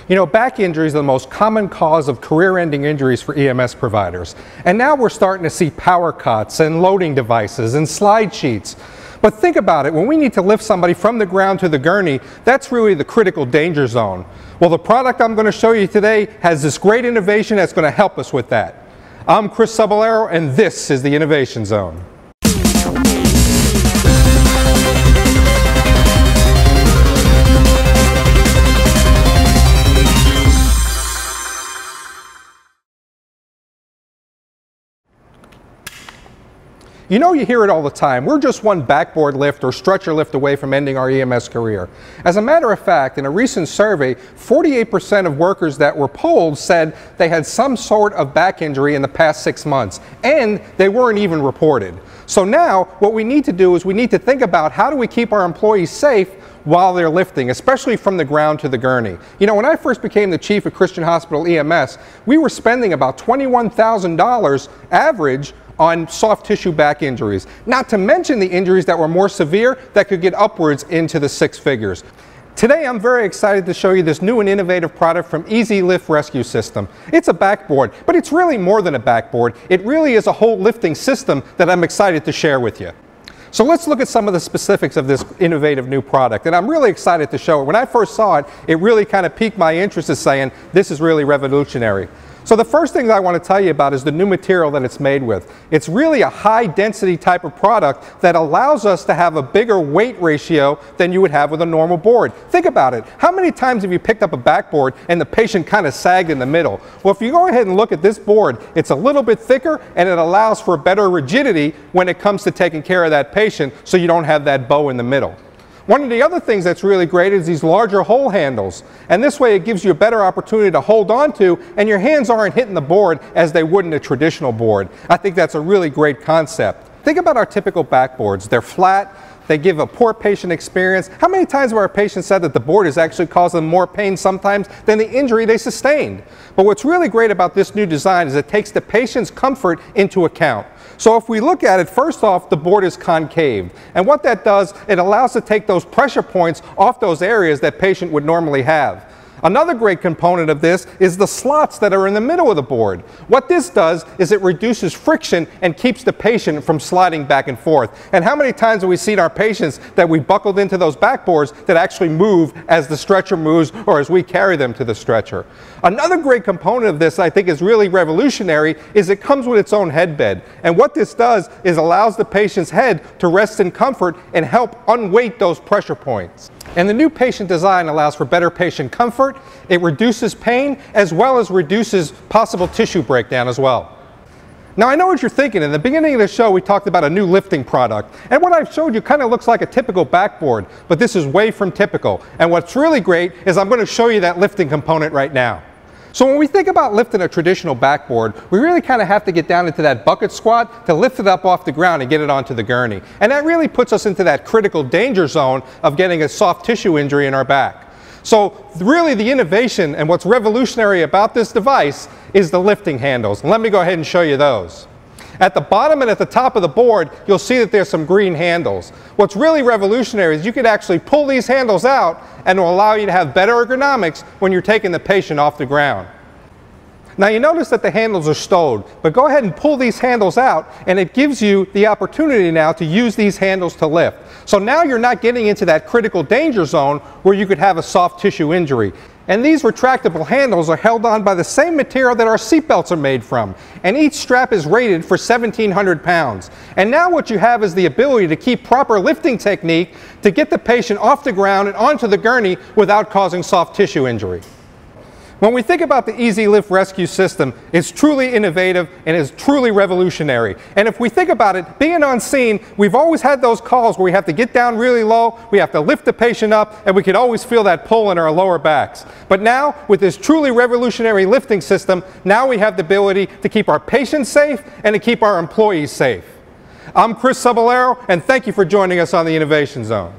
You know, back injuries are the most common cause of career-ending injuries for EMS providers. And now we're starting to see power cuts and loading devices and slide sheets. But think about it, when we need to lift somebody from the ground to the gurney, that's really the critical danger zone. Well, the product I'm going to show you today has this great innovation that's going to help us with that. I'm Chris Cebollero, and this is the Innovation Zone. You know, you hear it all the time. We're just one backboard lift or stretcher lift away from ending our EMS career. As a matter of fact, in a recent survey, 48% of workers that were polled said they had some sort of back injury in the past 6 months, and they weren't even reported. So now, what we need to do is we need to think about how do we keep our employees safe while they're lifting, especially from the ground to the gurney. You know, when I first became the chief of Christian Hospital EMS, we were spending about $21,000 average on soft tissue back injuries, not to mention the injuries that were more severe that could get upwards into the 6 figures. Today I'm very excited to show you this new and innovative product from Easy Lift Rescue System. It's a backboard, but it's really more than a backboard. It really is a whole lifting system that I'm excited to share with you. So let's look at some of the specifics of this innovative new product, and I'm really excited to show it. When I first saw it, it really kind of piqued my interest in saying, this is really revolutionary. So the first thing that I want to tell you about is the new material that it's made with. It's really a high density type of product that allows us to have a bigger weight ratio than you would have with a normal board. Think about it. How many times have you picked up a backboard and the patient kind of sagged in the middle? Well, if you go ahead and look at this board, it's a little bit thicker and it allows for better rigidity when it comes to taking care of that patient so you don't have that bow in the middle. One of the other things that's really great is these larger hole handles, and this way it gives you a better opportunity to hold on to, and your hands aren't hitting the board as they would in a traditional board. I think that's a really great concept. Think about our typical backboards. They're flat, they give a poor patient experience. How many times have our patients said that the board is actually causing them more pain sometimes than the injury they sustained? But what's really great about this new design is it takes the patient's comfort into account. So if we look at it, first off, the board is concave. And what that does, it allows to take those pressure points off those areas that patient would normally have. Another great component of this is the slots that are in the middle of the board. What this does is it reduces friction and keeps the patient from sliding back and forth. And how many times have we seen our patients that we buckled into those backboards that actually move as the stretcher moves or as we carry them to the stretcher? Another great component of this I think is really revolutionary is it comes with its own headbed. And what this does is allows the patient's head to rest in comfort and help unweight those pressure points. And the new patient design allows for better patient comfort, it reduces pain, as well as reduces possible tissue breakdown as well. Now I know what you're thinking. In the beginning of the show we talked about a new lifting product, and what I've showed you kind of looks like a typical backboard, but this is way from typical. And what's really great is I'm going to show you that lifting component right now. So when we think about lifting a traditional backboard, we really kind of have to get down into that bucket squat to lift it up off the ground and get it onto the gurney. And that really puts us into that critical danger zone of getting a soft tissue injury in our back. So really the innovation and what's revolutionary about this device is the lifting handles. And let me go ahead and show you those. At the bottom and at the top of the board, you'll see that there's some green handles. What's really revolutionary is you could actually pull these handles out and it will allow you to have better ergonomics when you're taking the patient off the ground. Now you notice that the handles are stowed, but go ahead and pull these handles out and it gives you the opportunity now to use these handles to lift. So now you're not getting into that critical danger zone where you could have a soft tissue injury. And these retractable handles are held on by the same material that our seatbelts are made from. And each strap is rated for 1,700 pounds. And now what you have is the ability to keep proper lifting technique to get the patient off the ground and onto the gurney without causing soft tissue injury. When we think about the Easy Lift Rescue System, it's truly innovative and is truly revolutionary. And if we think about it, being on scene, we've always had those calls where we have to get down really low, we have to lift the patient up, and we can always feel that pull in our lower backs. But now, with this truly revolutionary lifting system, now we have the ability to keep our patients safe and to keep our employees safe. I'm Chris Cebollero, and thank you for joining us on the Innovation Zone.